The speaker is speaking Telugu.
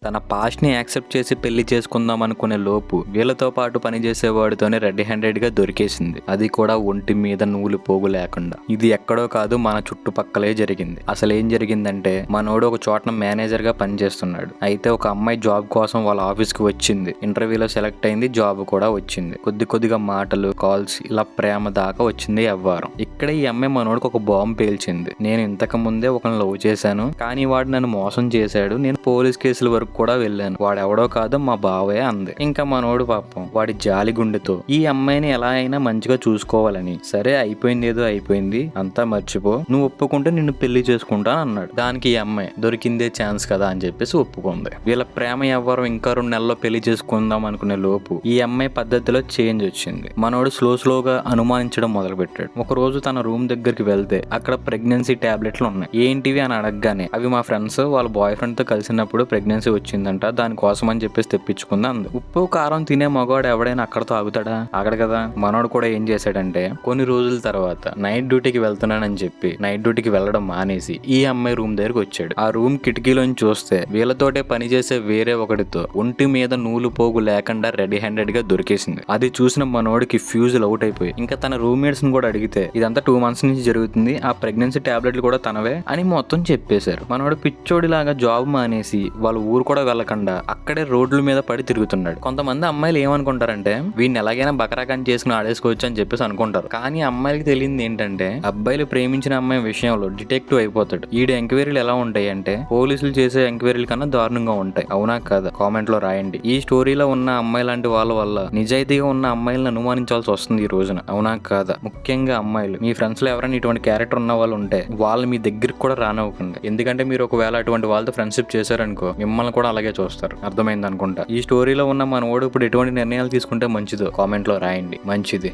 తన పాస్ట్ ని యాక్సెప్ట్ చేసి పెళ్లి చేసుకుందాం అనుకునే లోపు వీళ్ళతో పాటు పనిచేసేవాడితోనే రెడ్ హ్యాండెడ్ గా దొరికేసింది. అది కూడా ఒంటి మీద నూలు పోగు లేకుండా. ఇది ఎక్కడో కాదు, మన చుట్టుపక్కలే జరిగింది. అసలు ఏం జరిగిందంటే, మనోడు ఒక చోటన మేనేజర్ గా పనిచేస్తున్నాడు. అయితే ఒక అమ్మాయి జాబ్ కోసం వాళ్ళ ఆఫీస్ కి వచ్చింది. ఇంటర్వ్యూలో సెలెక్ట్ అయింది, జాబ్ కూడా వచ్చింది. కొద్దిగా మాటలు, కాల్స్, ఇలా ప్రేమ దాకా వచ్చింది వ్యవహారం. ఇక్కడ ఈ అమ్మాయి మనోడికి ఒక బాంబు పేల్చింది. నేను ఇంతకు ముందే ఒకరిని లవ్ చేశాను, కానీ వాడు నన్ను మోసం చేశాడు. నేను పోలీస్ కేసుల వరకు కూడా వెళ్ళాను. వాడెవడో కాదు, మా బావే అంది. ఇంకా మనోడు పాపం వాడి జాలి గుండెతో ఈ అమ్మాయిని ఎలా అయినా మంచిగా చూసుకోవాలని, సరే అయిపోయింది ఏదో అయిపోయింది, అంతా మర్చిపో, నువ్వు ఒప్పుకుంటే నిన్ను పెళ్లి చేసుకుంటా అన్నాడు. దానికి ఈ అమ్మాయి దొరికిందే ఛాన్స్ కదా అని చెప్పేసి ఒప్పుకుంది. వీళ్ళ ప్రేమ వ్యవహారం ఇంకా 2 నెలల్లో పెళ్లి చేసుకుందాం అనుకునే లోపు ఈ అమ్మాయి పద్ధతిలో చేంజ్ వచ్చింది. మనోడు స్లోగా అనుమానించడం మొదలు పెట్టాడు. ఒక రోజు తన రూమ్ దగ్గరికి వెళ్తే అక్కడ ప్రెగ్నెన్సీ టాబ్లెట్లు ఉన్నాయి. ఏంటివి అని అడగగానే, అవి మా ఫ్రెండ్స్ వాళ్ళ బాయ్ ఫ్రెండ్ తో కలిసినప్పుడు ప్రెగ్నెన్సీ వచ్చిందంట, దానికోసం అని చెప్పేసి తెప్పించుకుంది అంది. ఉప్పు కారం తినే మగవాడు ఎవడైనా అక్కడతో ఆగుతాడా? ఆగడు కదా. మనోడు కూడా ఏం చేశాడంటే, కొన్ని రోజుల తర్వాత నైట్ డ్యూటీకి వెళ్తున్నానని చెప్పి నైట్ డ్యూటీకి వెళ్ళడం మానేసి ఈ అమ్మాయి రూమ్ దగ్గరికి వచ్చాడు. ఆ రూమ్ కిటికీలోంచి చూస్తే వీళ్ళతోటే పనిచేసే వేరే ఒకటితో ఒంటి మీద నూలు పోగు లేకుండా రెడీ హ్యాండెడ్ గా దొరికేసింది. అది చూసిన మనోడికి ఫ్యూజులు అవుట్ అయిపోయి ఇంకా తన రూమ్మేట్స్ ని కూడా అడిగితే ఇదంతా 2 months నుంచి జరుగుతుంది, ఆ ప్రెగ్నెన్సీ టాబ్లెట్లు కూడా తనవే అని మొత్తం చెప్పేశారు. మనోడు పిచ్చోడిలాగా జాబ్ మానేసి వాళ్ళ ఊరు కూడా వెళ్ళకుండా అక్కడే రోడ్ల మీద పడి తిరుగుతున్నాడు. కొంతమంది అమ్మాయిలు ఏమనుకుంటారంటే, వీడిని ఎలాగైనా బకరాకాన్ని చేసుకుని ఆడేసుకోవచ్చు అని చెప్పేసి అనుకుంటారు. కానీ అమ్మాయిలకి తెలియదు ఏంటంటే, అబ్బాయిలు ప్రేమించిన అమ్మాయి విషయంలో డిటెక్టివ్ అయిపోతాడు. ఈడు ఎంక్వైరీలు ఎలా ఉంటాయి అంటే, పోలీసులు చేసే ఎంక్వైరీల కన్నా దారుణంగా ఉంటాయి. అవునా కాదా? కామెంట్ లో రాయండి. ఈ స్టోరీలో ఉన్న అమ్మాయి లాంటి వాళ్ళ వల్ల నిజాయితీగా ఉన్న అమ్మాయిలను అనుమానించాల్సి వస్తుంది ఈ రోజున. అవునా కాదా? ముఖ్యంగా అమ్మాయిలు, మీ ఫ్రెండ్స్ లో ఎవరైనా ఇటువంటి క్యారెక్టర్ ఉన్న వాళ్ళు ఉంటే వాళ్ళు మీ దగ్గరికి కూడా రానివ్వకండి. ఎందుకంటే మీరు ఒకవేళ అటువంటి వాళ్ళతో ఫ్రెండ్షిప్ చేశారనుకో, మిమ్మల్ని కూడా అలాగే చూస్తారు. అర్థమైంది అనుకుంటా. ఈ స్టోరీలో ఉన్న మన ఓడు ఇప్పుడు ఎటువంటి నిర్ణయాలు తీసుకుంటే మంచిదో కామెంట్ లో రాయండి. మంచిది.